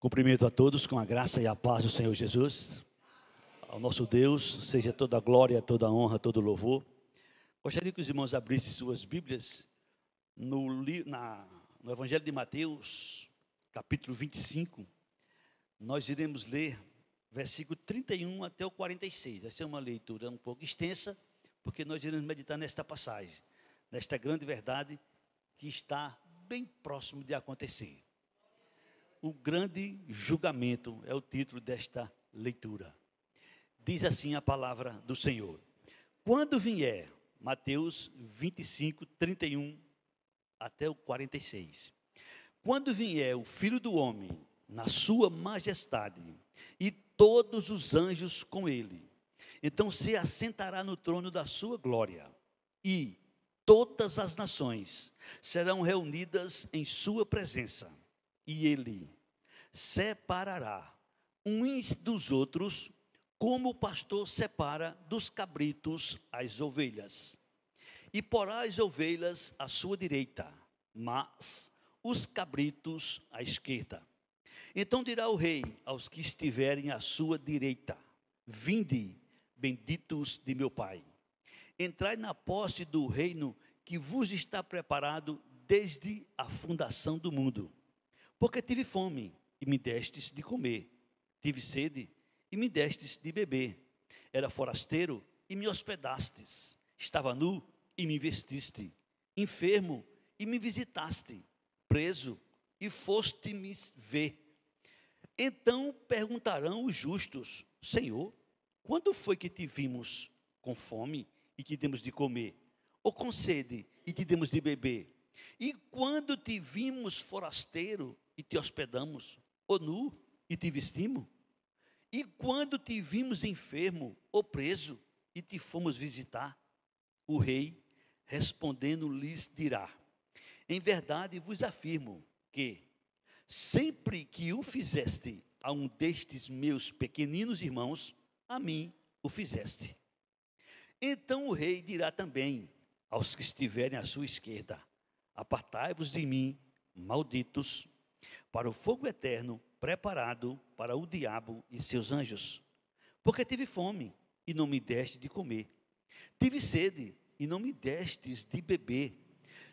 Cumprimento a todos com a graça e a paz do Senhor Jesus. Ao nosso Deus seja toda a glória, toda a honra, todo o louvor. Gostaria que os irmãos abrissem suas Bíblias no Evangelho de Mateus, capítulo 25. Nós iremos ler versículo 31 até o 46. Vai ser uma leitura um pouco extensa, porque nós iremos meditar nesta passagem, nesta grande verdade que está bem próximo de acontecer. O grande julgamento é o título desta leitura. Diz assim a palavra do Senhor: quando vier, Mateus 25, 31 até o 46. Quando vier o Filho do Homem, na sua majestade, e todos os anjos com ele, então se assentará no trono da sua glória, e todas as nações serão reunidas em sua presença, e ele separará uns dos outros, como o pastor separa dos cabritos as ovelhas. E porá as ovelhas à sua direita, mas os cabritos à esquerda. Então dirá o rei aos que estiverem à sua direita: vinde, benditos de meu Pai, entrai na posse do reino que vos está preparado desde a fundação do mundo. Porque tive fome, e me destes de comer, tive sede, e me destes de beber, era forasteiro, e me hospedastes, estava nu, e me vestiste, enfermo, e me visitaste, preso, e foste-me ver. Então perguntarão os justos: Senhor, quando foi que te vimos com fome, e te demos de comer, ou com sede, e te demos de beber? E quando te vimos forasteiro, e te hospedamos, ou nu, e te vestimos? E quando te vimos enfermo, ou preso, e te fomos visitar? O rei, respondendo, lhes dirá: em verdade vos afirmo que, sempre que o fizeste a um destes meus pequeninos irmãos, a mim o fizeste. Então o rei dirá também aos que estiverem à sua esquerda: apartai-vos de mim, malditos, para o fogo eterno preparado para o diabo e seus anjos. Porque tive fome, e não me deste de comer, tive sede, e não me destes de beber,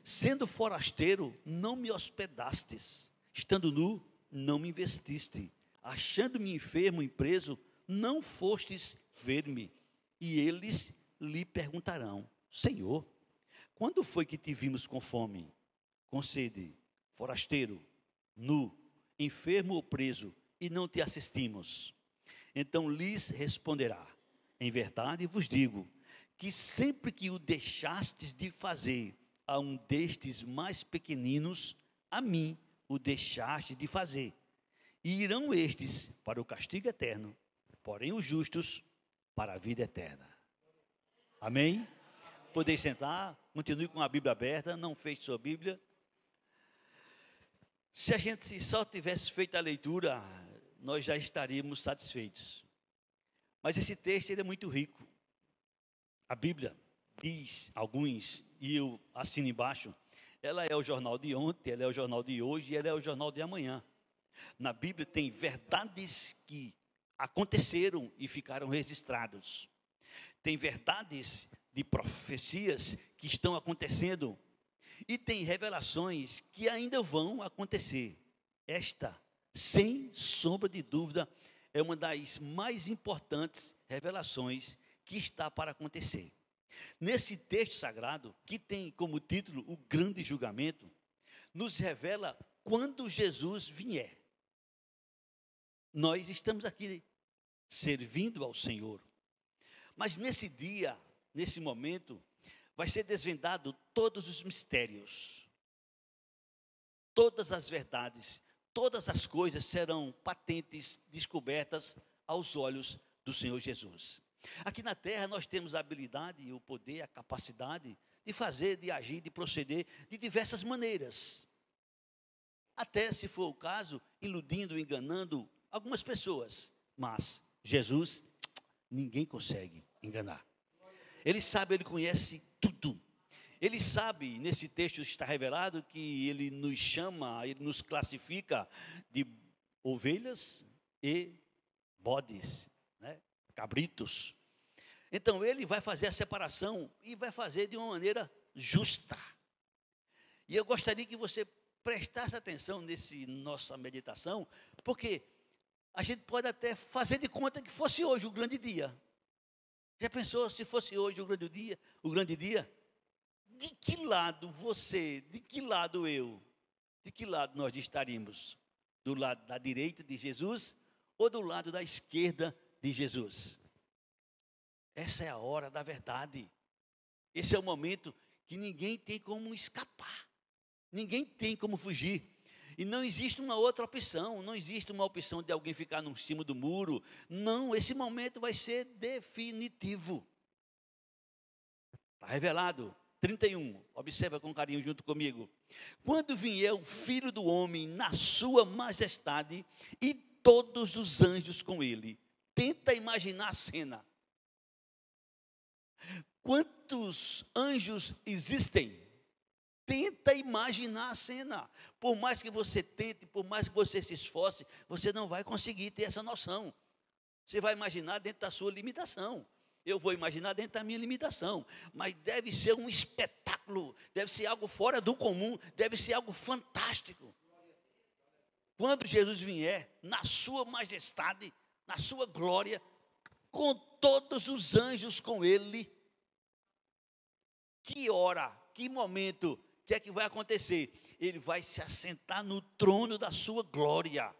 sendo forasteiro, não me hospedastes, estando nu, não me vestiste, achando-me enfermo e preso, não fostes ver-me. E eles lhe perguntarão: Senhor, quando foi que te vimos com fome, com sede, forasteiro, nu, enfermo ou preso, e não te assistimos? Então lhes responderá: em verdade vos digo, que sempre que o deixastes de fazer a um destes mais pequeninos, a mim o deixaste de fazer. E irão estes para o castigo eterno, porém os justos para a vida eterna. Amém? Podeis sentar, continue com a Bíblia aberta, não feche sua Bíblia. Se a gente só tivesse feito a leitura, nós já estaríamos satisfeitos. Mas esse texto ele é muito rico. A Bíblia diz, alguns, e eu assino embaixo, ela é o jornal de ontem, ela é o jornal de hoje, e ela é o jornal de amanhã. Na Bíblia tem verdades que aconteceram e ficaram registrados. Tem verdades de profecias que estão acontecendo. E tem revelações que ainda vão acontecer. Esta, sem sombra de dúvida, é uma das mais importantes revelações que está para acontecer. Nesse texto sagrado, que tem como título o grande julgamento, nos revela quando Jesus vier. Nós estamos aqui servindo ao Senhor. Mas nesse dia, nesse momento, vai ser desvendado todos os mistérios, todas as verdades, todas as coisas serão patentes, descobertas aos olhos do Senhor Jesus. Aqui na terra nós temos a habilidade, o poder, a capacidade de fazer, de agir, de proceder de diversas maneiras. Até, se for o caso, iludindo, enganando algumas pessoas. Mas Jesus, ninguém consegue enganar. Ele sabe, ele conhece tudo. Ele sabe, nesse texto está revelado que ele nos chama, ele nos classifica de ovelhas e bodes, né? Cabritos. Então ele vai fazer a separação e vai fazer de uma maneira justa. E eu gostaria que você prestasse atenção nesse nossa meditação, porque a gente pode até fazer de conta que fosse hoje o grande dia. Já pensou se fosse hoje o grande dia? O grande dia? De que lado você, de que lado eu, de que lado nós estaríamos? Do lado da direita de Jesus ou do lado da esquerda de Jesus? Essa é a hora da verdade. Esse é o momento que ninguém tem como escapar. Ninguém tem como fugir. E não existe uma outra opção. Não existe uma opção de alguém ficar no cima do muro. Não, esse momento vai ser definitivo. Está revelado. 31. Observa com carinho junto comigo. Quando vier o Filho do Homem na sua majestade e todos os anjos com ele. Tenta imaginar a cena. Quantos anjos existem? Tenta imaginar a cena. Por mais que você tente, por mais que você se esforce, você não vai conseguir ter essa noção. Você vai imaginar dentro da sua limitação. Eu vou imaginar dentro da minha limitação. Mas deve ser um espetáculo, deve ser algo fora do comum, deve ser algo fantástico. Quando Jesus vier, na sua majestade, na sua glória, com todos os anjos com ele. Que hora, que momento, o que é que vai acontecer? Ele vai se assentar no trono da sua glória.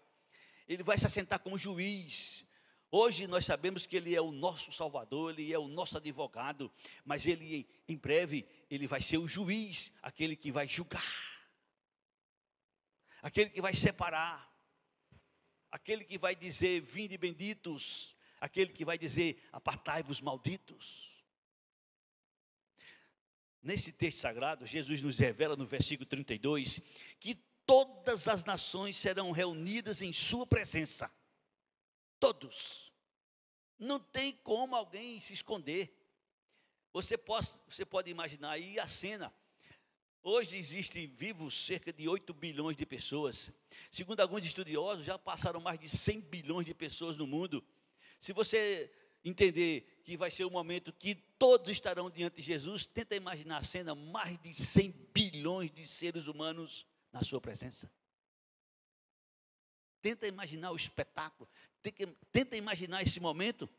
Ele vai se assentar como juiz. Hoje nós sabemos que ele é o nosso Salvador, ele é o nosso advogado, mas ele, em breve, ele vai ser o juiz, aquele que vai julgar, aquele que vai separar, aquele que vai dizer, vinde benditos, aquele que vai dizer, apartai-vos malditos. Nesse texto sagrado, Jesus nos revela no versículo 32, que todas as nações serão reunidas em sua presença. Todos. Não tem como alguém se esconder. Você pode imaginar aí a cena. Hoje existem vivos cerca de 8 bilhões de pessoas. Segundo alguns estudiosos, já passaram mais de 100 bilhões de pessoas no mundo. Se você entender que vai ser o momento que todos estarão diante de Jesus, tenta imaginar a cena, mais de 100 bilhões de seres humanos na sua presença. Tenta imaginar o espetáculo, tenta imaginar esse momento.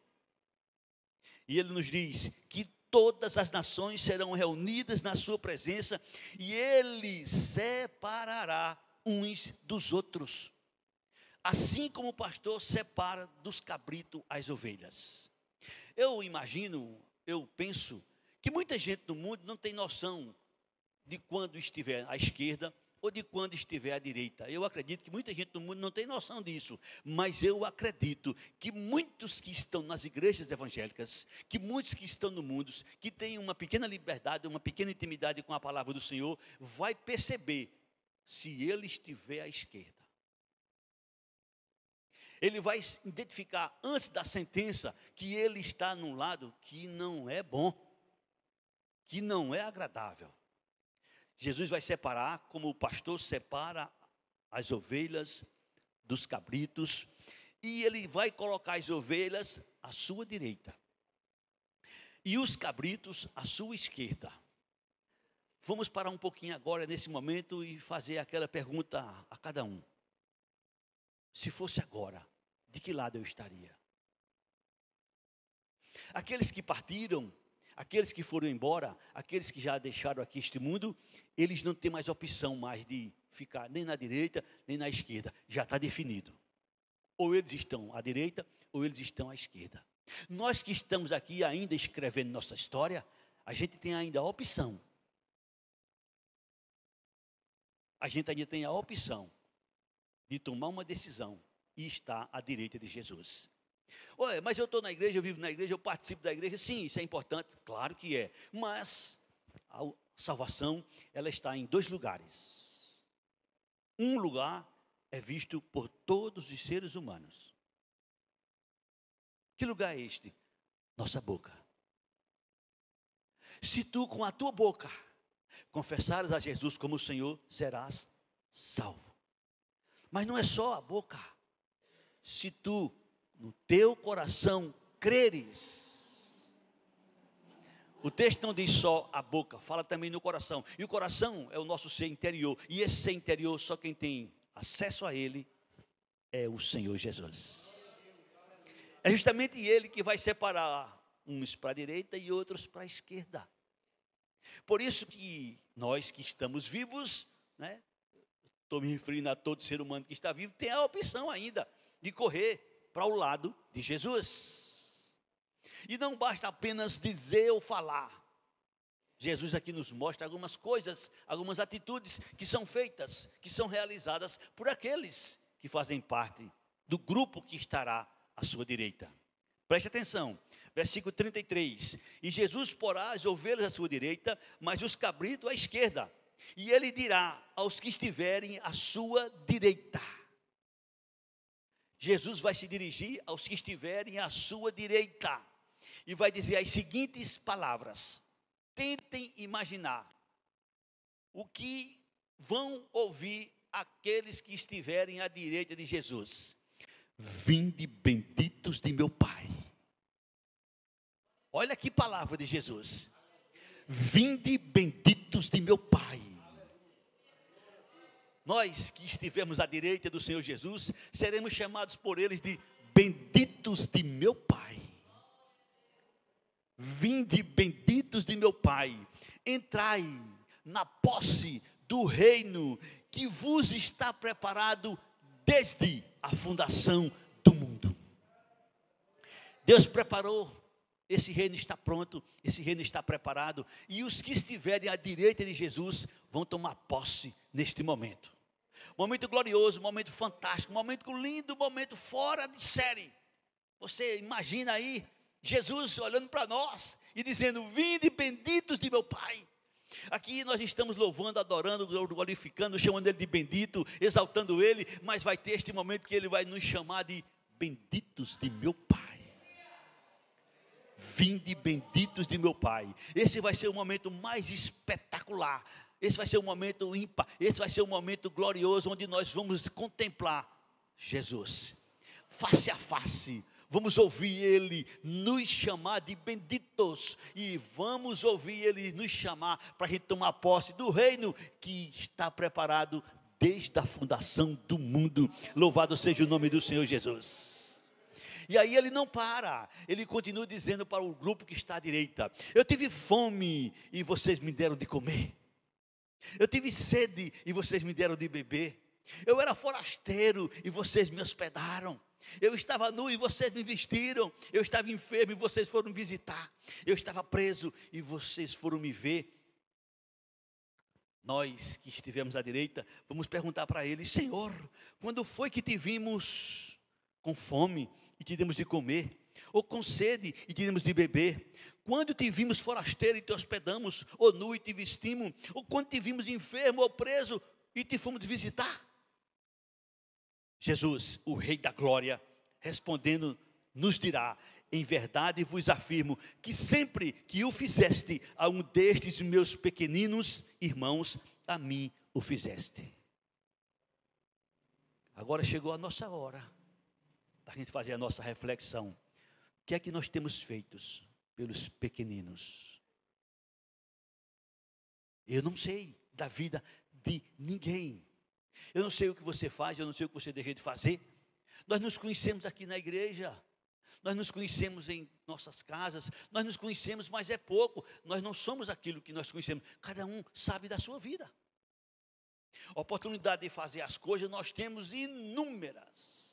E ele nos diz que todas as nações serão reunidas na sua presença e ele separará uns dos outros. Assim como o pastor separa dos cabritos as ovelhas. Eu imagino, eu penso, que muita gente no mundo não tem noção de quando estiver à esquerda ou de quando estiver à direita. Eu acredito que muita gente no mundo não tem noção disso, mas eu acredito que muitos que estão nas igrejas evangélicas, que muitos que estão no mundo, que têm uma pequena liberdade, uma pequena intimidade com a palavra do Senhor, vai perceber se ele estiver à esquerda. Ele vai identificar antes da sentença que ele está num lado que não é bom, que não é agradável. Jesus vai separar, como o pastor separa as ovelhas dos cabritos, e ele vai colocar as ovelhas à sua direita e os cabritos à sua esquerda. Vamos parar um pouquinho agora nesse momento e fazer aquela pergunta a cada um. Se fosse agora, de que lado eu estaria? Aqueles que partiram, aqueles que foram embora, aqueles que já deixaram aqui este mundo, eles não têm mais opção mais de ficar nem na direita, nem na esquerda. Já está definido. Ou eles estão à direita, ou eles estão à esquerda. Nós que estamos aqui ainda escrevendo nossa história, a gente tem ainda a opção. A gente ainda tem a opção de tomar uma decisão e estar à direita de Jesus. Olha, mas eu estou na igreja, eu vivo na igreja, eu participo da igreja. Sim, isso é importante, claro que é. Mas a salvação, ela está em 2 lugares. Um lugar é visto por todos os seres humanos. Que lugar é este? Nossa boca. Se tu com a tua boca confessares a Jesus como o Senhor, serás salvo. Mas não é só a boca. se tu no teu coração creres. O texto não diz só a boca, fala também no coração. E o coração é o nosso ser interior. E esse ser interior, só quem tem acesso a ele é o Senhor Jesus. É justamente ele que vai separar uns para a direita e outros para a esquerda. Por isso que nós que estamos vivos, né? Estou me referindo a todo ser humano que está vivo, tem a opção ainda de correr para o lado de Jesus. E não basta apenas dizer ou falar. Jesus aqui nos mostra algumas coisas, algumas atitudes que são feitas, que são realizadas por aqueles que fazem parte do grupo que estará à sua direita. Preste atenção, versículo 33. E Jesus porá as ovelhas à sua direita, mas os cabritos à esquerda. E ele dirá aos que estiverem à sua direita. Jesus vai se dirigir aos que estiverem à sua direita. E vai dizer as seguintes palavras. Tentem imaginar o que vão ouvir aqueles que estiverem à direita de Jesus. Vinde benditos de meu Pai. Olha que palavra de Jesus. Vinde benditos de meu Pai. Nós que estivermos à direita do Senhor Jesus, seremos chamados por eles de benditos de meu Pai. Vinde benditos de meu Pai, entrai na posse do reino que vos está preparado desde a fundação do mundo. Deus preparou, esse reino está pronto, esse reino está preparado, e os que estiverem à direita de Jesus vão tomar posse neste momento. Momento glorioso, momento fantástico, momento lindo, momento fora de série. Você imagina aí Jesus olhando para nós e dizendo: vinde benditos de meu Pai. Aqui nós estamos louvando, adorando, glorificando, chamando Ele de bendito, exaltando Ele, mas vai ter este momento que Ele vai nos chamar de benditos de meu Pai. Vinde benditos de meu Pai. Esse vai ser o momento mais espetacular. Esse vai ser um momento ímpar. Esse vai ser um momento glorioso, onde nós vamos contemplar Jesus face a face. Vamos ouvir Ele nos chamar de benditos. E vamos ouvir Ele nos chamar para a gente tomar posse do reino que está preparado desde a fundação do mundo. Louvado seja o nome do Senhor Jesus. E aí ele não para. Ele continua dizendo para o grupo que está à direita: eu tive fome e vocês me deram de comer. Eu tive sede e vocês me deram de beber. Eu era forasteiro e vocês me hospedaram. Eu estava nu e vocês me vestiram. Eu estava enfermo e vocês foram me visitar. Eu estava preso e vocês foram me ver. Nós que estivemos à direita, vamos perguntar para ele: Senhor, quando foi que te vimos com fome e te demos de comer? Ou com sede e te demos de beber? Quando te vimos forasteiro e te hospedamos? Ou nu e te vestimos? Ou quando te vimos enfermo ou preso e te fomos visitar? Jesus, o Rei da Glória, respondendo, nos dirá: em verdade vos afirmo que sempre que o fizeste a um destes meus pequeninos irmãos, a mim o fizeste. Agora chegou a nossa hora da gente fazer a nossa reflexão. O que é que nós temos feito pelos pequeninos? Eu não sei da vida de ninguém. Eu não sei o que você faz, eu não sei o que você deixa de fazer. Nós nos conhecemos aqui na igreja, nós nos conhecemos em nossas casas, nós nos conhecemos, mas é pouco. Nós não somos aquilo que nós conhecemos. Cada um sabe da sua vida. Oportunidade de fazer as coisas nós temos inúmeras.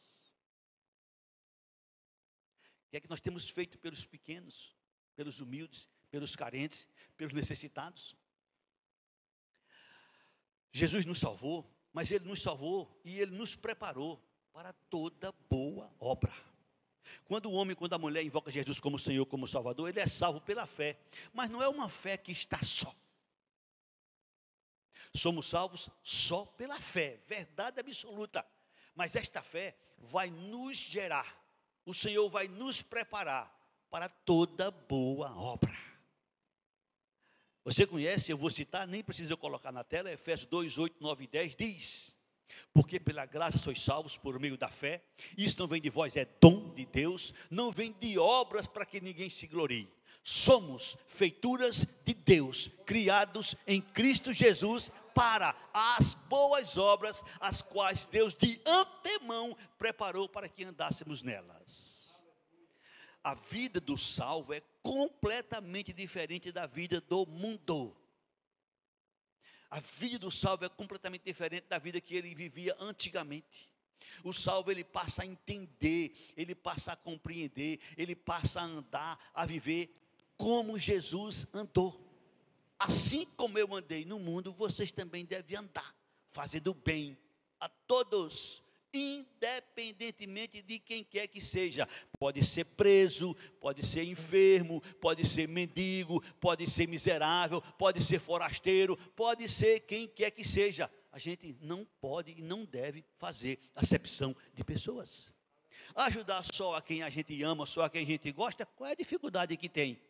O que é que nós temos feito pelos pequenos, pelos humildes, pelos carentes, pelos necessitados? Jesus nos salvou, mas Ele nos salvou e Ele nos preparou para toda boa obra. Quando o homem, quando a mulher invoca Jesus como Senhor, como Salvador, ele é salvo pela fé. Mas não é uma fé que está só. Somos salvos só pela fé, verdade absoluta. Mas esta fé vai nos gerar, o Senhor vai nos preparar para toda boa obra. Você conhece, eu vou citar, nem precisa eu colocar na tela, Efésios 2, 8, 9 e 10, diz: Porque pela graça sois salvos por meio da fé. Isso não vem de vós, é dom de Deus. Não vem de obras para que ninguém se glorie. Somos feituras de Deus, criados em Cristo Jesus para as boas obras, as quais Deus de antemão preparou para que andássemos nelas. A vida do salvo é completamente diferente da vida do mundo. A vida do salvo é completamente diferente da vida que ele vivia antigamente. O salvo, ele passa a entender, ele passa a compreender, ele passa a andar, a viver como Jesus andou. Assim como eu andei no mundo, vocês também devem andar, fazendo bem a todos, independentemente de quem quer que seja. Pode ser preso, pode ser enfermo, pode ser mendigo, pode ser miserável, pode ser forasteiro, pode ser quem quer que seja. A gente não pode e não deve fazer acepção de pessoas. Ajudar só a quem a gente ama, só a quem a gente gosta, qual é a dificuldade que tem?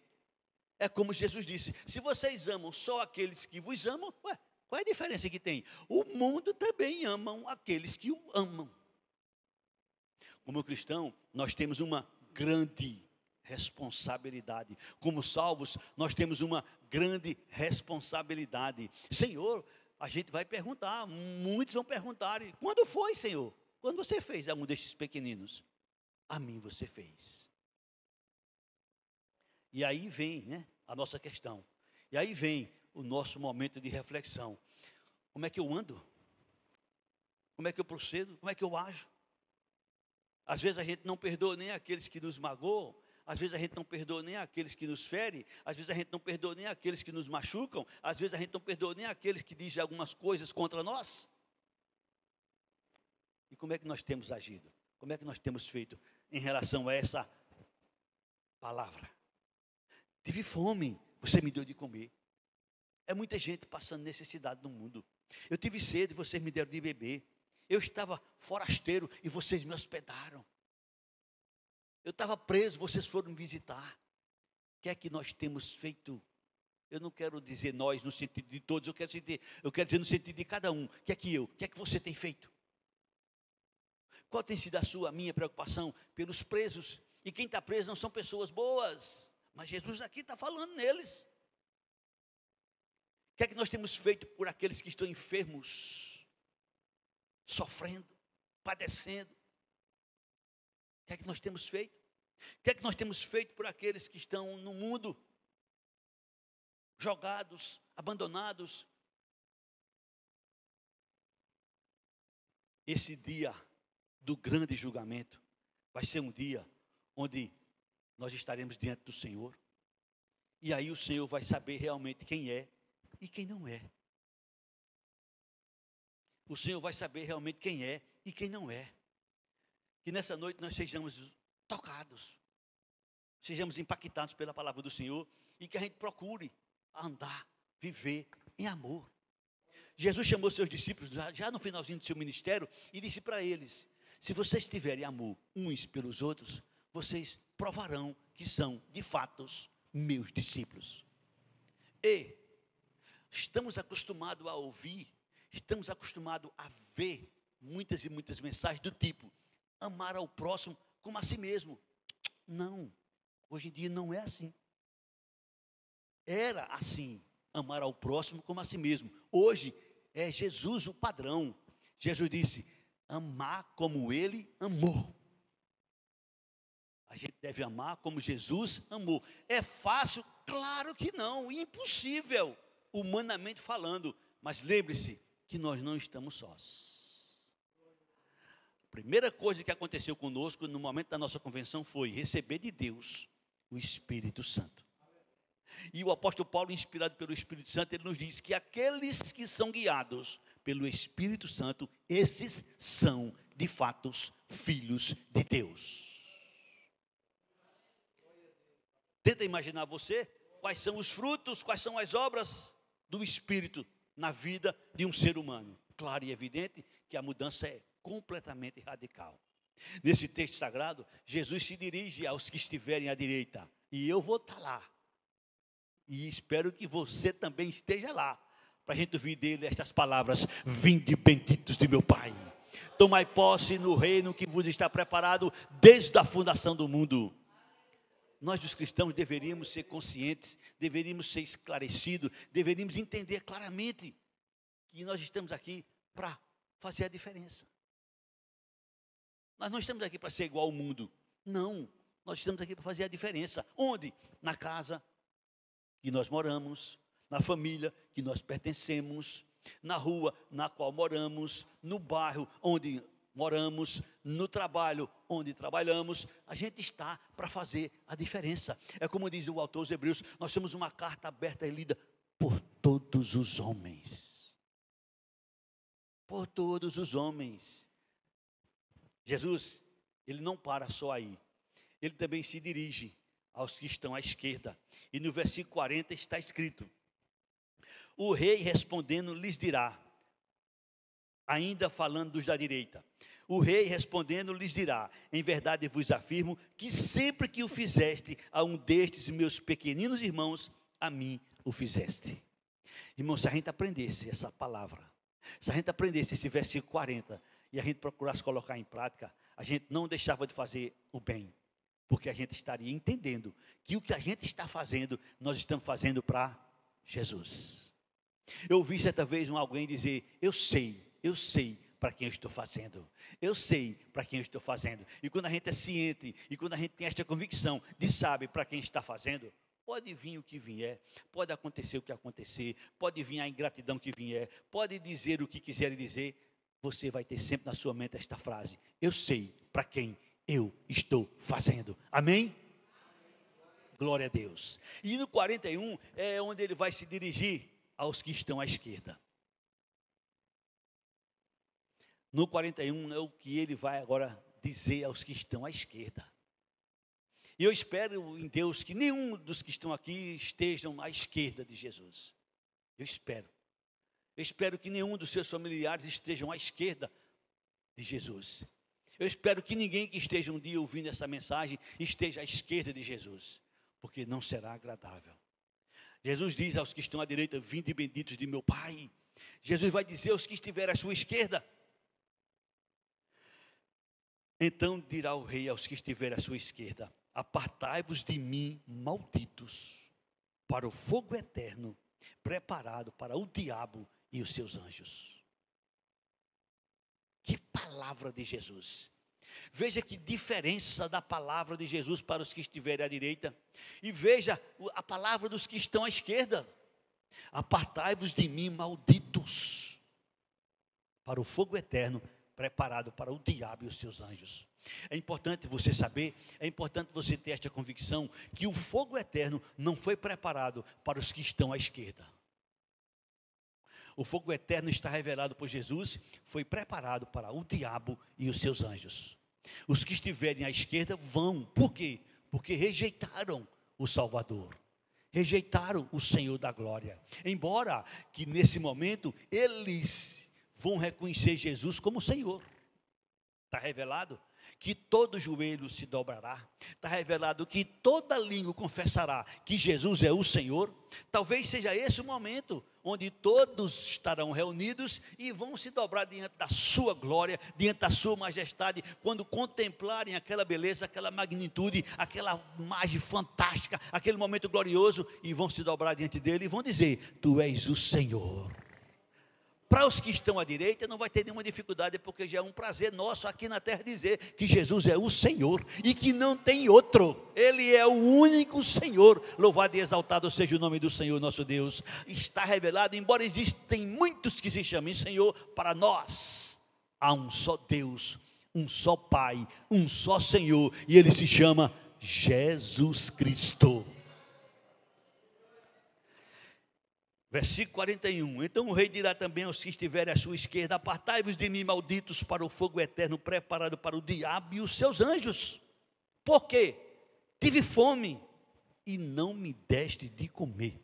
É como Jesus disse: se vocês amam só aqueles que vos amam, qual é a diferença que tem? O mundo também ama aqueles que o amam. Como cristão, nós temos uma grande responsabilidade. Como salvos, nós temos uma grande responsabilidade. Senhor, a gente vai perguntar, muitos vão perguntar: quando foi, Senhor? Quando você fez algum destes pequeninos? A mim você fez. E aí vem, né, a nossa questão. E aí vem o nosso momento de reflexão. Como é que eu ando? Como é que eu procedo? Como é que eu ajo? Às vezes a gente não perdoa nem aqueles que nos magoam. Às vezes a gente não perdoa nem aqueles que nos ferem. Às vezes a gente não perdoa nem aqueles que nos machucam. Às vezes a gente não perdoa nem aqueles que dizem algumas coisas contra nós. E como é que nós temos agido? Como é que nós temos feito em relação a essa palavra? Tive fome, você me deu de comer. É muita gente passando necessidade no mundo. Eu tive sede, vocês me deram de beber. Eu estava forasteiro e vocês me hospedaram. Eu estava preso, vocês foram me visitar. O que é que nós temos feito? Eu não quero dizer nós no sentido de todos, eu quero dizer no sentido de cada um. O que é que você tem feito? Qual tem sido a minha preocupação pelos presos? E quem está preso não são pessoas boas, mas Jesus aqui está falando neles. O que é que nós temos feito por aqueles que estão enfermos, sofrendo, padecendo? O que é que nós temos feito? O que é que nós temos feito por aqueles que estão no mundo, jogados, abandonados? Esse dia do grande julgamento vai ser um dia onde nós estaremos diante do Senhor. E aí o Senhor vai saber realmente quem é e quem não é. O Senhor vai saber realmente quem é e quem não é. Que nessa noite nós sejamos tocados, sejamos impactados pela palavra do Senhor e que a gente procure andar, viver em amor. Jesus chamou seus discípulos já no finalzinho do seu ministério e disse para eles: se vocês tiverem amor uns pelos outros, vocês provarão que são de fato meus discípulos. E estamos acostumados a ouvir, estamos acostumados a ver muitas e muitas mensagens do tipo: amar ao próximo como a si mesmo. Não, hoje em dia não é assim. Era assim, amar ao próximo como a si mesmo. Hoje é Jesus o padrão. Jesus disse: amar como ele amou. A gente deve amar como Jesus amou. É fácil? Claro que não, impossível, humanamente falando. Mas lembre-se que nós não estamos sós. A primeira coisa que aconteceu conosco no momento da nossa convenção foi receber de Deus o Espírito Santo. E o apóstolo Paulo, inspirado pelo Espírito Santo, ele nos diz que aqueles que são guiados pelo Espírito Santo, esses são de fato filhos de Deus. Tenta imaginar você, quais são os frutos, quais são as obras do Espírito na vida de um ser humano. Claro e evidente que a mudança é completamente radical. Nesse texto sagrado, Jesus se dirige aos que estiverem à direita, e eu vou estar lá. E espero que você também esteja lá, para a gente ouvir dele estas palavras: vinde benditos de meu Pai, tomai posse no reino que vos está preparado desde a fundação do mundo. Nós, os cristãos, deveríamos ser conscientes, deveríamos ser esclarecidos, deveríamos entender claramente que nós estamos aqui para fazer a diferença. Nós não estamos aqui para ser igual ao mundo, não. Nós estamos aqui para fazer a diferença. Onde? Na casa que nós moramos, na família que nós pertencemos, na rua na qual moramos, no bairro onde moramos, no trabalho onde trabalhamos. A gente está para fazer a diferença. É como diz o autor aos Hebreus: nós somos uma carta aberta e lida por todos os homens. Por todos os homens. Jesus, ele não para só aí. Ele também se dirige aos que estão à esquerda. E no versículo 40 está escrito: o rei respondendo lhes dirá, ainda falando dos da direita, o rei respondendo lhes dirá: em verdade vos afirmo que sempre que o fizeste a um destes meus pequeninos irmãos, a mim o fizeste. Irmão, se a gente aprendesse essa palavra, se a gente aprendesse esse versículo 40 e a gente procurasse colocar em prática, a gente não deixava de fazer o bem, porque a gente estaria entendendo que o que a gente está fazendo, nós estamos fazendo para Jesus. Eu ouvi certa vez alguém dizer: eu sei para quem eu estou fazendo. Eu sei para quem eu estou fazendo. E quando a gente é ciente, e quando a gente tem esta convicção de sabe para quem está fazendo, pode vir o que vier, pode acontecer o que acontecer, pode vir a ingratidão que vier, pode dizer o que quiser dizer, você vai ter sempre na sua mente esta frase: eu sei para quem eu estou fazendo. Amém? Glória a Deus. E no 41 é onde ele vai se dirigir aos que estão à esquerda. No 41 é o que ele vai agora dizer aos que estão à esquerda. E eu espero em Deus que nenhum dos que estão aqui estejam à esquerda de Jesus. Eu espero. Eu espero que nenhum dos seus familiares estejam à esquerda de Jesus. Eu espero que ninguém que esteja um dia ouvindo essa mensagem esteja à esquerda de Jesus, porque não será agradável. Jesus diz aos que estão à direita: vinde benditos de meu Pai. Jesus vai dizer aos que estiverem à sua esquerda: então dirá o rei aos que estiverem à sua esquerda: apartai-vos de mim, malditos, para o fogo eterno, preparado para o diabo e os seus anjos. Que palavra de Jesus! Veja que diferença da palavra de Jesus para os que estiverem à direita. E veja a palavra dos que estão à esquerda: apartai-vos de mim, malditos, para o fogo eterno, preparado para o diabo e os seus anjos. É importante você saber, é importante você ter esta convicção, que o fogo eterno não foi preparado para os que estão à esquerda. O fogo eterno está revelado por Jesus, foi preparado para o diabo e os seus anjos. Os que estiverem à esquerda vão. Por quê? Porque rejeitaram o Salvador, rejeitaram o Senhor da glória. Embora que nesse momento eles vão reconhecer Jesus como Senhor. Está revelado que todo joelho se dobrará. Está revelado que toda língua confessará que Jesus é o Senhor. Talvez seja esse o momento onde todos estarão reunidos e vão se dobrar diante da sua glória, diante da sua majestade, quando contemplarem aquela beleza, aquela magnitude, aquela imagem fantástica, aquele momento glorioso, e vão se dobrar diante dele e vão dizer: tu és o Senhor. Para os que estão à direita não vai ter nenhuma dificuldade, porque já é um prazer nosso aqui na terra dizer que Jesus é o Senhor e que não tem outro. Ele é o único Senhor. Louvado e exaltado seja o nome do Senhor nosso Deus. Está revelado, embora existem muitos que se chamem Senhor, para nós há um só Deus, um só Pai, um só Senhor, e Ele se chama Jesus Cristo. Versículo 41, então o rei dirá também aos que estiverem à sua esquerda: apartai-vos de mim, malditos, para o fogo eterno, preparado para o diabo e os seus anjos. Por quê? Tive fome e não me deste de comer.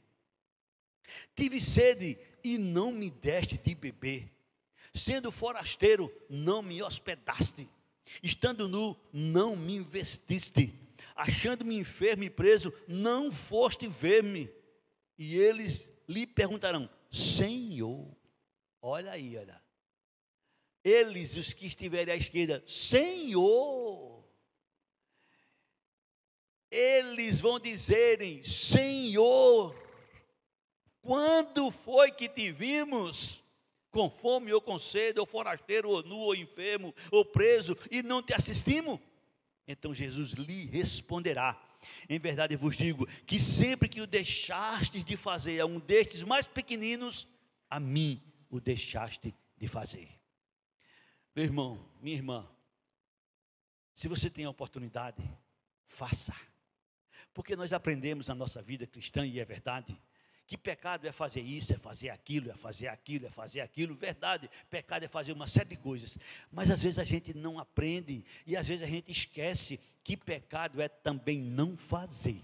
Tive sede e não me deste de beber. Sendo forasteiro, não me hospedaste. Estando nu, não me vestiste. Achando-me enfermo e preso, não foste ver-me. E eles lhe perguntarão: Senhor. Olha aí, olha. Eles, os que estiverem à esquerda, Senhor. Eles vão dizerem, Senhor, quando foi que te vimos com fome ou com sede, ou forasteiro, ou nu, ou enfermo, ou preso, e não te assistimos? Então Jesus lhe responderá, em verdade eu vos digo, que sempre que o deixastes de fazer a um destes mais pequeninos, a mim o deixaste de fazer. Meu irmão, minha irmã, se você tem a oportunidade, faça. Porque nós aprendemos na nossa vida cristã, e é verdade, que pecado é fazer isso, é fazer aquilo, é fazer aquilo, é fazer aquilo. Verdade, pecado é fazer uma série de coisas. Mas às vezes a gente não aprende, e às vezes a gente esquece que pecado é também não fazer.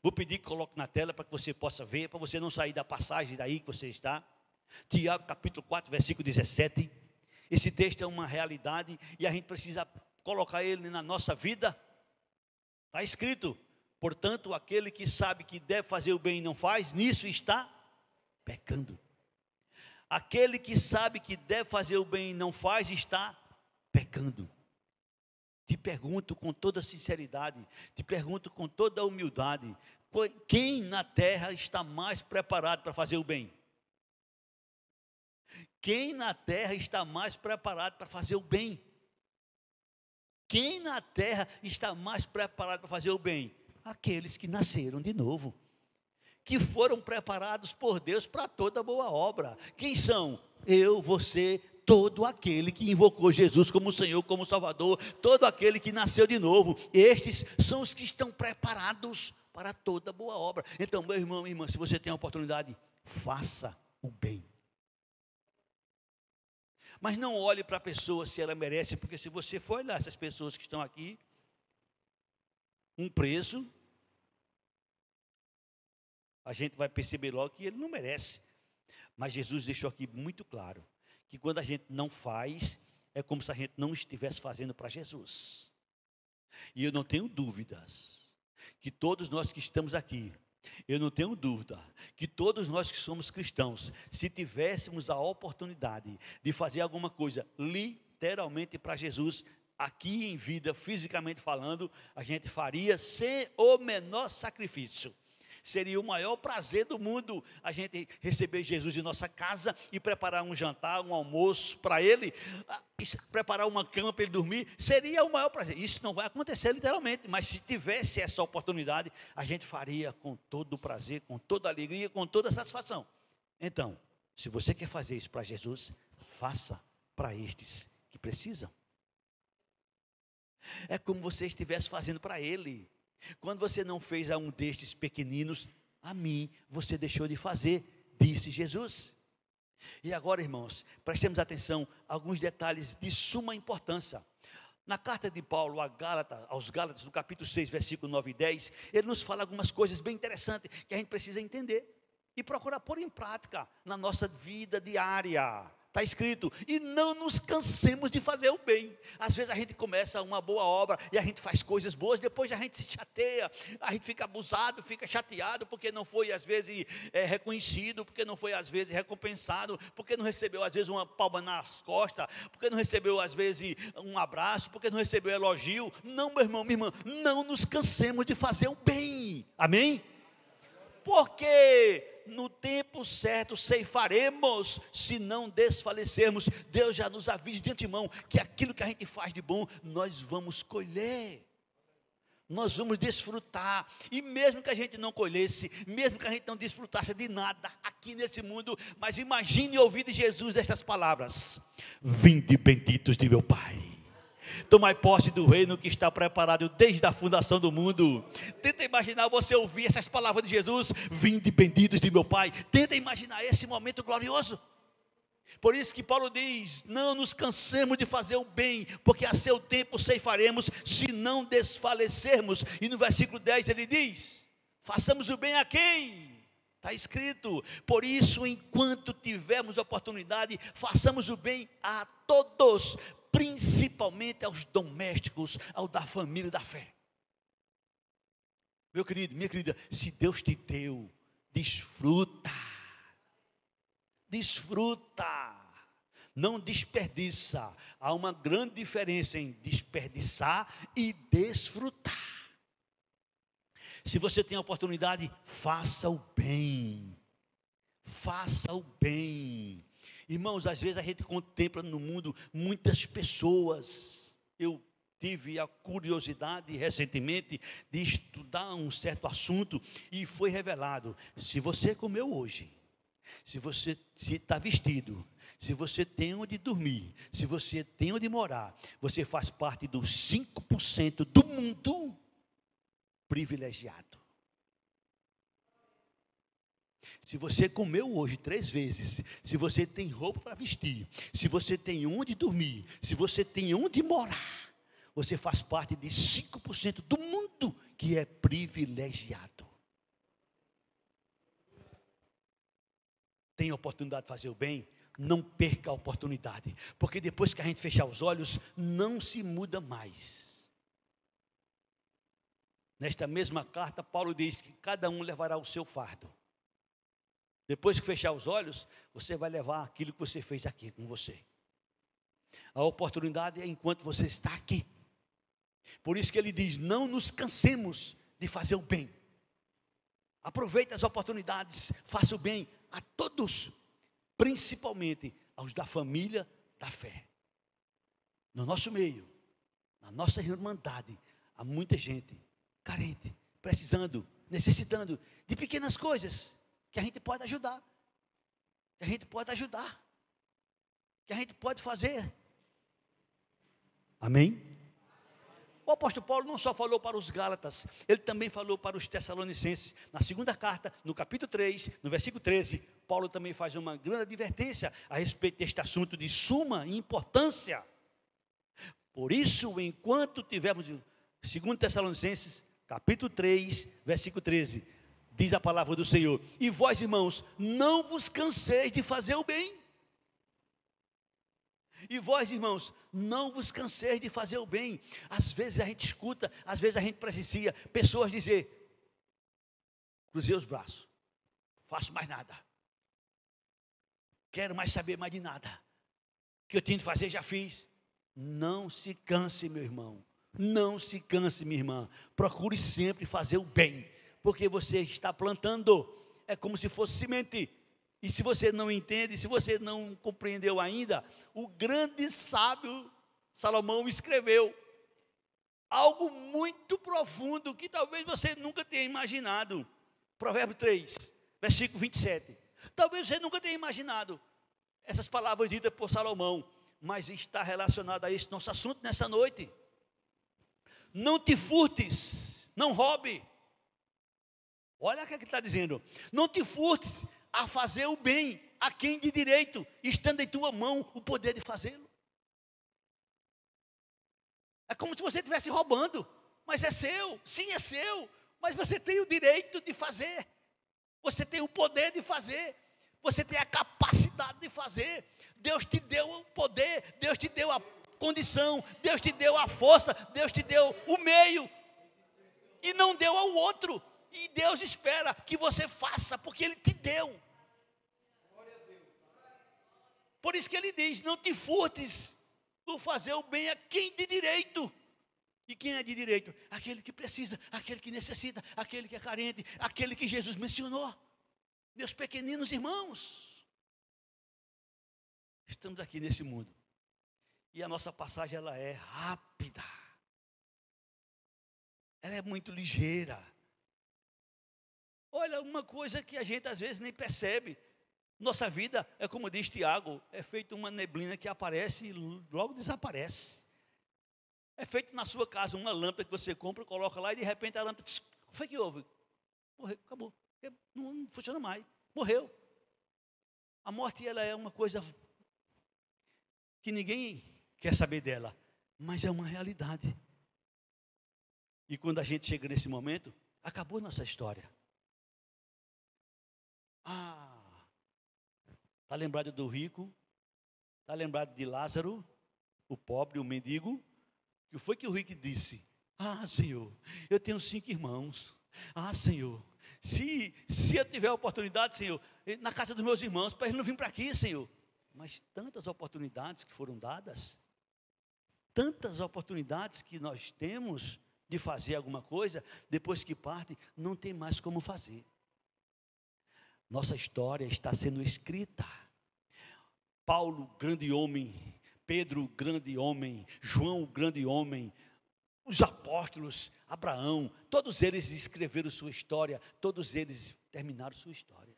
Vou pedir que coloque na tela para que você possa ver, para você não sair da passagem daí que você está. Tiago capítulo 4, versículo 17. Esse texto é uma realidade e a gente precisa colocar ele na nossa vida. Está escrito, portanto, aquele que sabe que deve fazer o bem e não faz, nisso está pecando. Aquele que sabe que deve fazer o bem e não faz, está pecando. Te pergunto com toda sinceridade, te pergunto com toda humildade, quem na terra está mais preparado para fazer o bem? Quem na terra está mais preparado para fazer o bem? Quem na terra está mais preparado para fazer o bem? Aqueles que nasceram de novo, que foram preparados por Deus para toda boa obra. Quem são? Eu, você, todo aquele que invocou Jesus como Senhor, como Salvador, todo aquele que nasceu de novo. Estes são os que estão preparados para toda boa obra. Então, meu irmão, minha irmã, se você tem a oportunidade, faça o bem. Mas não olhe para a pessoa se ela merece, porque se você for olhar essas pessoas que estão aqui, um preço, a gente vai perceber logo que ele não merece. Mas Jesus deixou aqui muito claro, que quando a gente não faz, é como se a gente não estivesse fazendo para Jesus. E eu não tenho dúvidas, que todos nós que estamos aqui, eu não tenho dúvida que todos nós que somos cristãos, se tivéssemos a oportunidade de fazer alguma coisa literalmente para Jesus, aqui em vida, fisicamente falando, a gente faria sem o menor sacrifício. Seria o maior prazer do mundo a gente receber Jesus em nossa casa e preparar um jantar, um almoço para Ele, preparar uma cama para Ele dormir, seria o maior prazer. Isso não vai acontecer literalmente, mas se tivesse essa oportunidade, a gente faria com todo o prazer, com toda a alegria, com toda a satisfação. Então, se você quer fazer isso para Jesus, faça para estes que precisam. É como você estivesse fazendo para Ele. Quando você não fez a um destes pequeninos, a mim você deixou de fazer, disse Jesus. E agora, irmãos, prestemos atenção a alguns detalhes de suma importância. Na carta de Paulo aos Gálatas, no capítulo 6, versículo 9 e 10, ele nos fala algumas coisas bem interessantes que a gente precisa entender e procurar pôr em prática na nossa vida diária. Está escrito, e não nos cansemos de fazer o bem. Às vezes a gente começa uma boa obra e a gente faz coisas boas, depois a gente se chateia, a gente fica abusado, fica chateado, porque não foi às vezes reconhecido, porque não foi às vezes recompensado, porque não recebeu às vezes uma palma nas costas, porque não recebeu às vezes um abraço, porque não recebeu elogio. Não, meu irmão, minha irmã, não nos cansemos de fazer o bem, amém? Porque no tempo certo ceifaremos, se não desfalecermos. Deus já nos avisa de antemão que aquilo que a gente faz de bom, nós vamos colher, nós vamos desfrutar. E mesmo que a gente não colhesse, mesmo que a gente não desfrutasse de nada aqui nesse mundo, mas imagine ouvir de Jesus estas palavras: vinde benditos de meu Pai, tomai posse do reino que está preparado desde a fundação do mundo. Tenta imaginar você ouvir essas palavras de Jesus: vinde benditos de meu Pai. Tenta imaginar esse momento glorioso. Por isso que Paulo diz, não nos cansemos de fazer o bem, porque a seu tempo ceifaremos, se não desfalecermos. E no versículo 10 ele diz, façamos o bem a quem? Está escrito, por isso enquanto tivermos oportunidade, façamos o bem a todos, principalmente aos domésticos, ao da família da fé. Meu querido, minha querida, se Deus te deu Desfruta. Desfruta. Não desperdiça. Há uma grande diferença em desperdiçar e desfrutar. Se você tem a oportunidade, faça o bem. Faça o bem. Irmãos, às vezes a gente contempla no mundo muitas pessoas. Eu tive a curiosidade recentemente de estudar um certo assunto e foi revelado: se você comeu hoje, se você está vestido, se você tem onde dormir, se você tem onde morar, você faz parte dos 5% do mundo privilegiado. Se você comeu hoje 3 vezes, se você tem roupa para vestir, se você tem onde dormir, se você tem onde morar, você faz parte de 5% do mundo que é privilegiado. Tem a oportunidade de fazer o bem? Não perca a oportunidade, porque depois que a gente fechar os olhos, não se muda mais. Nesta mesma carta, Paulo diz que cada um levará o seu fardo. Depois que fechar os olhos, você vai levar aquilo que você fez aqui com você. A oportunidade é enquanto você está aqui. Por isso que ele diz: não nos cansemos de fazer o bem. Aproveite as oportunidades, faça o bem a todos, principalmente aos da família da fé. No nosso meio, na nossa irmandade, há muita gente carente, precisando, necessitando de pequenas coisas que a gente pode ajudar, que a gente pode ajudar, que a gente pode fazer. Amém? O apóstolo Paulo não só falou para os Gálatas, ele também falou para os Tessalonicenses. Na segunda carta, no capítulo 3, no versículo 13, Paulo também faz uma grande advertência a respeito deste assunto de suma importância. Por isso, enquanto tivermos, segundo Tessalonicenses, capítulo 3, versículo 13, diz a palavra do Senhor: e vós, irmãos, não vos canseis de fazer o bem. E vós, irmãos, não vos canseis de fazer o bem. Às vezes a gente escuta, às vezes a gente presencia pessoas dizer: cruzei os braços, faço mais nada, quero mais saber mais de nada, o que eu tinha de fazer já fiz. Não se canse, meu irmão, não se canse, minha irmã. Procure sempre fazer o bem, porque você está plantando. É como se fosse semente. E se você não entende, se você não compreendeu ainda, o grande sábio Salomão escreveu algo muito profundo que talvez você nunca tenha imaginado. Provérbio 3, versículo 27. Talvez você nunca tenha imaginado essas palavras ditas por Salomão, mas está relacionado a esse nosso assunto nessa noite. Não te furtes, não roube. Olha o que ele está dizendo: não te furtes a fazer o bem a quem de direito, estando em tua mão o poder de fazê-lo. É como se você estivesse roubando, mas é seu, sim, é seu, mas você tem o direito de fazer, você tem o poder de fazer, você tem a capacidade de fazer. Deus te deu o poder, Deus te deu a condição, Deus te deu a força, Deus te deu o meio, e não deu ao outro. E Deus espera que você faça, porque Ele te deu. Por isso que Ele diz: não te furtes por fazer o bem a quem de direito. E quem é de direito? Aquele que precisa, aquele que necessita, aquele que é carente, aquele que Jesus mencionou. Meus pequeninos irmãos, estamos aqui nesse mundo, e a nossa passagem ela é rápida, ela é muito ligeira. Olha, uma coisa que a gente às vezes nem percebe: nossa vida é, como diz Tiago, é feito uma neblina que aparece e logo desaparece. É feito na sua casa uma lâmpada que você compra, coloca lá e de repente a lâmpada, o que foi que houve? Morreu, acabou, não funciona mais, morreu. A morte ela é uma coisa que ninguém quer saber dela, mas é uma realidade. E quando a gente chega nesse momento, acabou nossa história. Está lembrado do rico? Está lembrado de Lázaro, o pobre, o mendigo? O que foi que o rico disse? Senhor, eu tenho 5 irmãos. Senhor, Se eu tiver oportunidade, Senhor, na casa dos meus irmãos, para eles não virem para aqui, Senhor. Mas tantas oportunidades que foram dadas, tantas oportunidades que nós temos de fazer alguma coisa, depois que parte, não tem mais como fazer. Nossa história está sendo escrita. Paulo, grande homem, Pedro, grande homem, João, grande homem, os apóstolos, Abraão, todos eles escreveram sua história, todos eles terminaram sua história.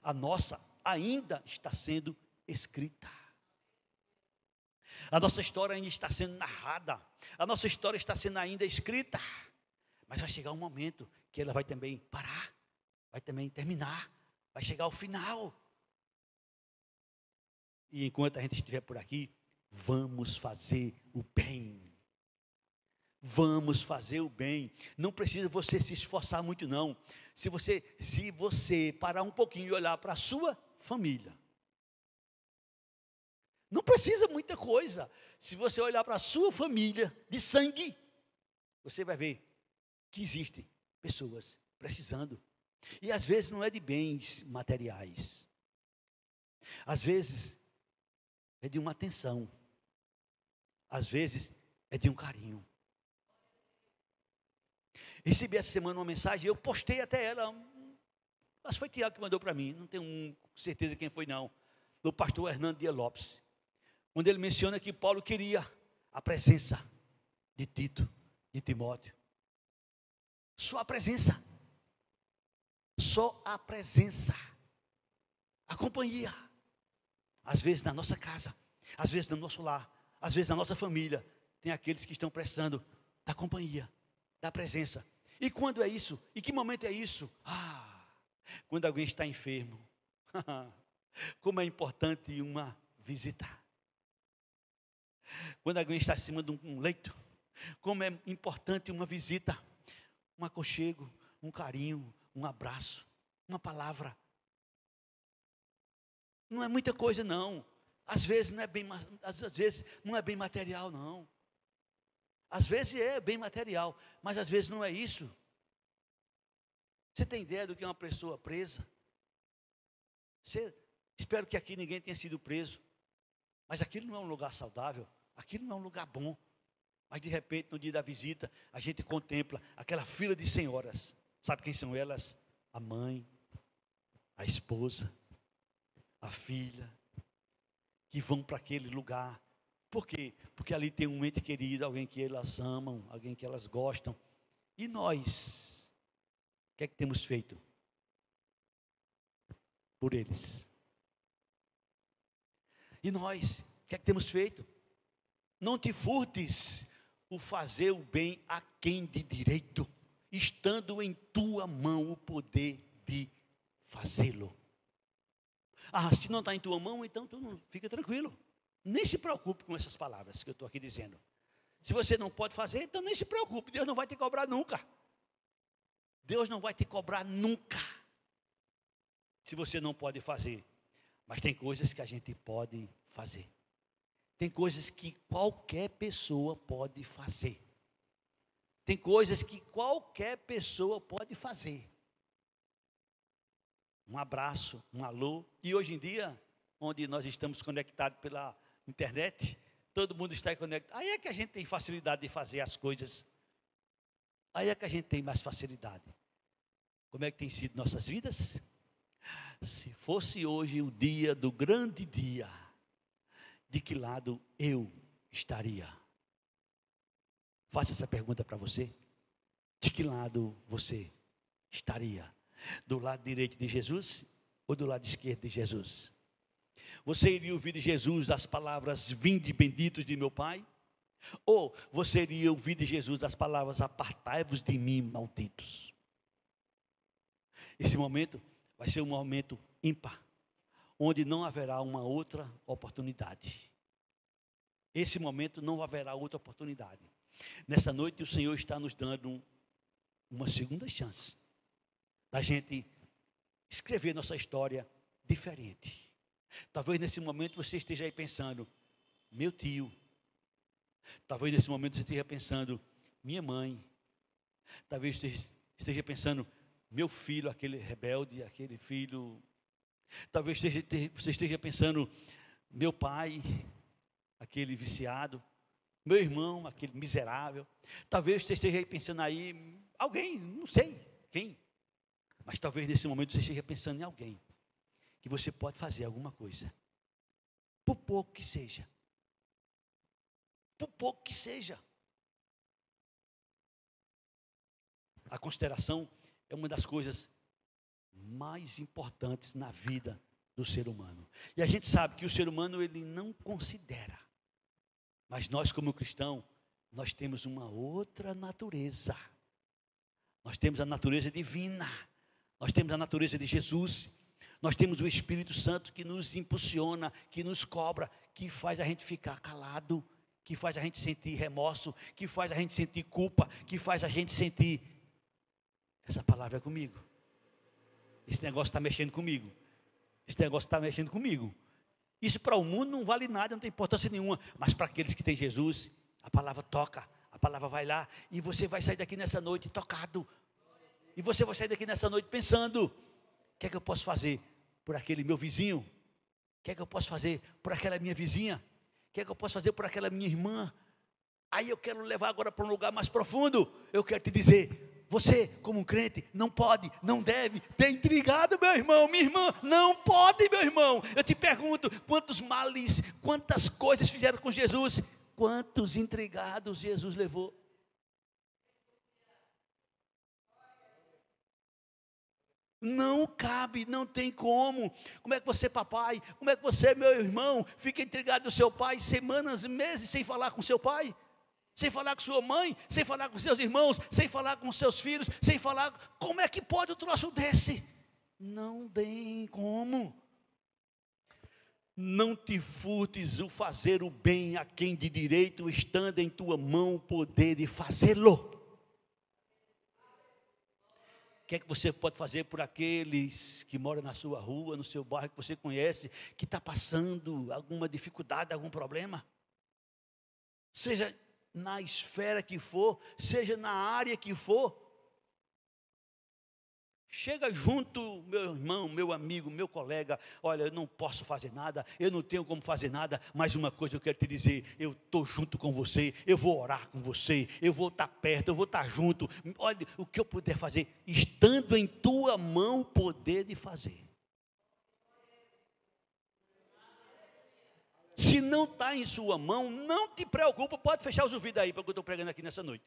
A nossa ainda está sendo escrita. A nossa história ainda está sendo narrada. A nossa história está sendo ainda escrita. Mas vai chegar um momento que ela vai também parar, vai também terminar, vai chegar ao final. E enquanto a gente estiver por aqui, vamos fazer o bem. Vamos fazer o bem. Não precisa você se esforçar muito, não. Se você parar um pouquinho e olhar para a sua família, não precisa muita coisa. Se você olhar para a sua família de sangue, você vai ver que existem pessoas precisando. E às vezes não é de bens materiais. Às vezes é de uma atenção. Às vezes é de um carinho. Recebi essa semana uma mensagem, eu postei até ela. Mas foi Tiago que mandou para mim, não tenho certeza quem foi não. Do pastor Hernando Dias Lopes. Onde ele menciona que Paulo queria a presença de Tito, de Timóteo. Só a presença. Só a presença. A companhia. Às vezes na nossa casa, às vezes no nosso lar, às vezes na nossa família, tem aqueles que estão precisando da companhia, da presença. E quando é isso? E que momento é isso? Quando alguém está enfermo. Como é importante uma visita. Quando alguém está acima de um leito, como é importante uma visita, um aconchego, um carinho, um abraço, uma palavra. Não é muita coisa não. Às vezes não é bem material não. Às vezes é bem material, mas às vezes não é isso. Você tem ideia do que é uma pessoa presa? Espero que aqui ninguém tenha sido preso. Mas aquilo não é um lugar saudável, aquilo não é um lugar bom. Mas de repente, no dia da visita, a gente contempla aquela fila de senhoras. Sabe quem são elas? A mãe, a esposa, a filha, que vão para aquele lugar. Por quê? Porque ali tem um ente querido, alguém que elas amam, alguém que elas gostam. E nós, o que é que temos feito por eles? E nós, o que é que temos feito? Não te furtes o fazer o bem a quem de direito, estando em tua mão o poder de fazê-lo. Se não está em tua mão, então tu não fica tranquilo. Nem se preocupe com essas palavras que eu estou aqui dizendo. Se você não pode fazer, então nem se preocupe, Deus não vai te cobrar nunca. Deus não vai te cobrar nunca, se você não pode fazer. Mas tem coisas que a gente pode fazer. Tem coisas que qualquer pessoa pode fazer. Tem coisas que qualquer pessoa pode fazer. Um abraço, um alô. E hoje em dia, onde nós estamos conectados pela internet, todo mundo está conectado. Aí é que a gente tem facilidade de fazer as coisas. Aí é que a gente tem mais facilidade. Como é que tem sido nossas vidas? Se fosse hoje o dia do grande dia, de que lado eu estaria? Faça essa pergunta para você. De que lado você estaria? Do lado direito de Jesus ou do lado esquerdo de Jesus? Você iria ouvir de Jesus as palavras: vinde benditos de meu Pai? Ou você iria ouvir de Jesus as palavras: apartai-vos de mim, malditos? Esse momento vai ser um momento ímpar, onde não haverá uma outra oportunidade. Esse momento não haverá outra oportunidade. Nessa noite o Senhor está nos dando uma segunda chance da gente escrever nossa história diferente. Talvez nesse momento você esteja aí pensando: meu tio. Talvez nesse momento você esteja pensando: minha mãe. Talvez você esteja pensando, meu filho, aquele rebelde, aquele filho. Talvez você esteja pensando, meu pai, aquele viciado. Meu irmão, aquele miserável. Talvez você esteja pensando aí, alguém, não sei quem. Mas talvez nesse momento você esteja pensando em alguém que você pode fazer alguma coisa. Por pouco que seja. Por pouco que seja. A consideração é uma das coisas mais importantes na vida do ser humano. E a gente sabe que o ser humano, ele não considera. Mas nós, como cristão, nós temos uma outra natureza. Nós temos a natureza divina. Nós temos a natureza de Jesus. Nós temos o Espírito Santo que nos impulsiona, que nos cobra, que faz a gente ficar calado, que faz a gente sentir remorso, que faz a gente sentir culpa, que faz a gente sentir, essa palavra é comigo. Esse negócio está mexendo comigo. Esse negócio está mexendo comigo. Isso para o mundo não vale nada, não tem importância nenhuma. Mas para aqueles que têm Jesus, a palavra toca, a palavra vai lá. E você vai sair daqui nessa noite tocado. E você vai sair daqui nessa noite pensando, o que é que eu posso fazer por aquele meu vizinho? O que é que eu posso fazer por aquela minha vizinha? O que é que eu posso fazer por aquela minha irmã? Aí eu quero levar agora para um lugar mais profundo. Eu quero te dizer, você, como um crente, não pode, não deve ter intrigado, meu irmão, minha irmã. Não pode, meu irmão. Eu te pergunto, quantos males, quantas coisas fizeram com Jesus? Quantos intrigados Jesus levou? Não cabe, não tem como. Como é que você, papai, como é que você, meu irmão, fica intrigado do seu pai semanas, meses sem falar com seu pai? Sem falar com sua mãe, sem falar com seus irmãos, sem falar com seus filhos, sem falar, como é que pode um troço desse? Não tem como. Não te furtes o fazer o bem a quem de direito estando em tua mão o poder de fazê-lo. O que é que você pode fazer por aqueles que moram na sua rua, no seu bairro, que você conhece, que está passando alguma dificuldade, algum problema? Seja na esfera que for, seja na área que for, chega junto, meu irmão, meu amigo, meu colega, olha, eu não posso fazer nada, eu não tenho como fazer nada, mas uma coisa eu quero te dizer, eu estou junto com você, eu vou orar com você, eu vou estar perto, eu vou estar junto, olha, o que eu puder fazer, estando em tua mão o poder de fazer. Se não está em sua mão, não te preocupa, pode fechar os ouvidos aí para o que eu estou pregando aqui nessa noite.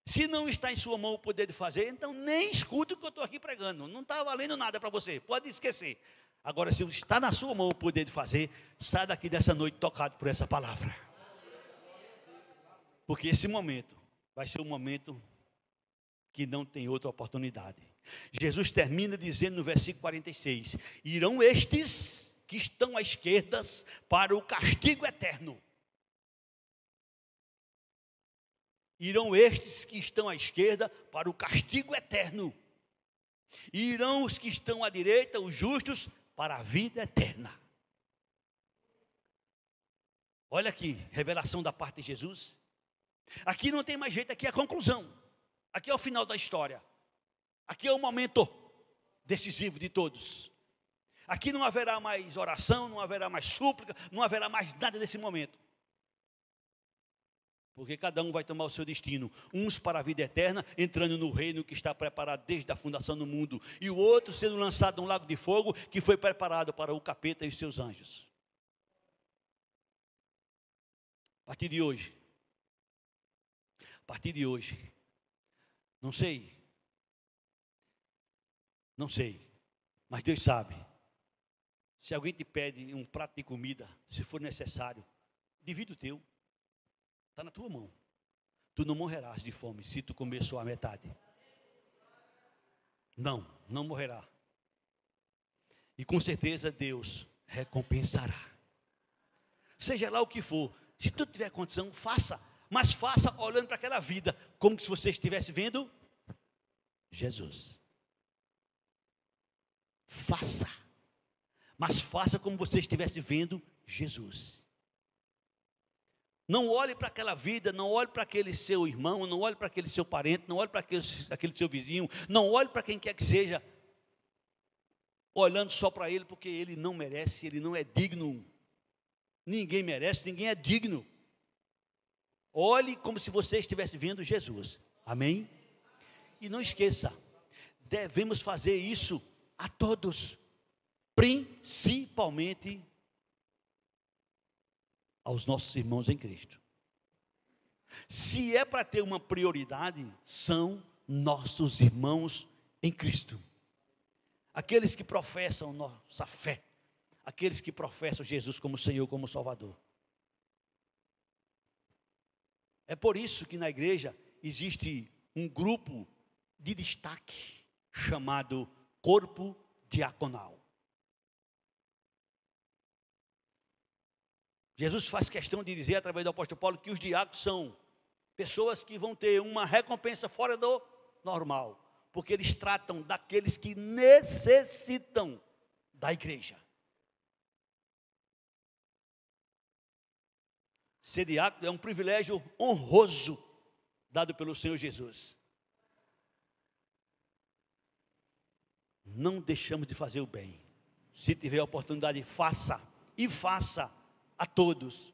Se não está em sua mão o poder de fazer, então nem escute o que eu estou aqui pregando. Não está valendo nada para você, pode esquecer. Agora, se está na sua mão o poder de fazer, sai daqui dessa noite tocado por essa palavra. Porque esse momento vai ser um momento que não tem outra oportunidade. Jesus termina dizendo no versículo 46, irão estes que estão à esquerda para o castigo eterno. Irão estes que estão à esquerda para o castigo eterno. E irão os que estão à direita, os justos, para a vida eterna. Olha aqui, revelação da parte de Jesus. Aqui não tem mais jeito, aqui é a conclusão. Aqui é o final da história. Aqui é o momento decisivo de todos. Aqui não haverá mais oração, não haverá mais súplica, não haverá mais nada nesse momento. Porque cada um vai tomar o seu destino. Uns para a vida eterna, entrando no reino que está preparado desde a fundação do mundo. E o outro sendo lançado num lago de fogo, que foi preparado para o capeta e os seus anjos. A partir de hoje, não sei, mas Deus sabe. Se alguém te pede um prato de comida, se for necessário, divide o teu. Está na tua mão. Tu não morrerás de fome se tu comer só a metade. Não morrerá. E com certeza Deus recompensará. Seja lá o que for, se tu tiver condição, faça. Mas faça olhando para aquela vida, como se você estivesse vendo Jesus. Faça. Mas faça como você estivesse vendo Jesus. Não olhe para aquela vida, não olhe para aquele seu irmão, não olhe para aquele seu parente, não olhe para aquele seu vizinho, não olhe para quem quer que seja, olhando só para ele, porque ele não merece, ele não é digno. Ninguém merece, ninguém é digno. Olhe como se você estivesse vendo Jesus. Amém? E não esqueça, devemos fazer isso a todos, principalmente aos nossos irmãos em Cristo. Se é para ter uma prioridade, são nossos irmãos em Cristo. Aqueles que professam nossa fé, aqueles que professam Jesus como Senhor, como Salvador. É por isso que na igreja existe um grupo de destaque chamado corpo diaconal. Jesus faz questão de dizer através do apóstolo Paulo que os diáconos são pessoas que vão ter uma recompensa fora do normal, porque eles tratam daqueles que necessitam da igreja. Ser diácono é um privilégio honroso dado pelo Senhor Jesus. Não deixamos de fazer o bem. Se tiver a oportunidade, faça. E faça a todos,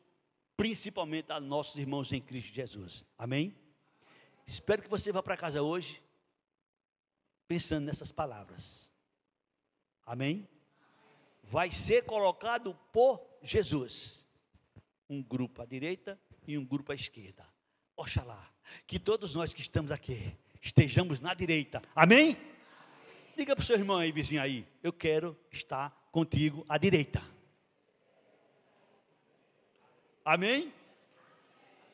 principalmente a nossos irmãos em Cristo Jesus. Amém? Espero que você vá para casa hoje pensando nessas palavras. Amém? Vai ser colocado por Jesus um grupo à direita e um grupo à esquerda. Oxalá que todos nós que estamos aqui estejamos na direita. Amém? Diga para o seu irmão aí, vizinho aí, eu quero estar contigo à direita. Amém?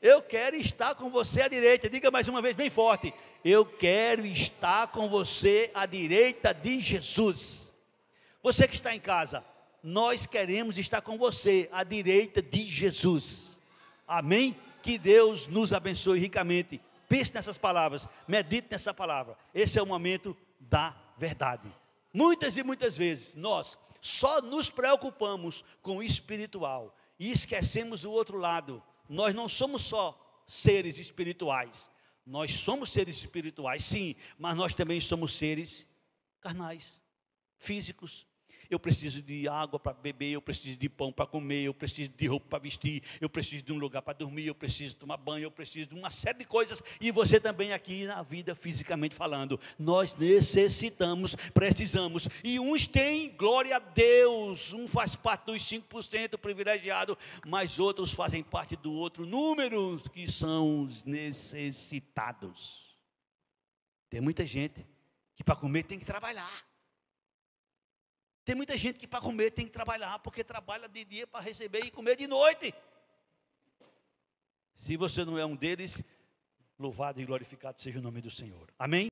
Eu quero estar com você à direita. Diga mais uma vez bem forte. Eu quero estar com você à direita de Jesus. Você que está em casa, nós queremos estar com você à direita de Jesus. Amém? Que Deus nos abençoe ricamente. Pense nessas palavras, medite nessa palavra. Esse é o momento da verdade. Muitas e muitas vezes nós só nos preocupamos com o espiritual e esquecemos o outro lado. Nós não somos só seres espirituais. Nós somos seres espirituais, sim, mas nós também somos seres carnais, físicos. Eu preciso de água para beber, eu preciso de pão para comer, eu preciso de roupa para vestir, eu preciso de um lugar para dormir, eu preciso tomar banho, eu preciso de uma série de coisas. E você também aqui na vida, fisicamente falando, nós necessitamos, precisamos. E uns têm, glória a Deus, um faz parte dos 5% privilegiado, mas outros fazem parte do outro número, que são os necessitados. Tem muita gente que para comer tem que trabalhar. Tem muita gente que para comer tem que trabalhar, porque trabalha de dia para receber e comer de noite. Se você não é um deles, louvado e glorificado seja o nome do Senhor. Amém?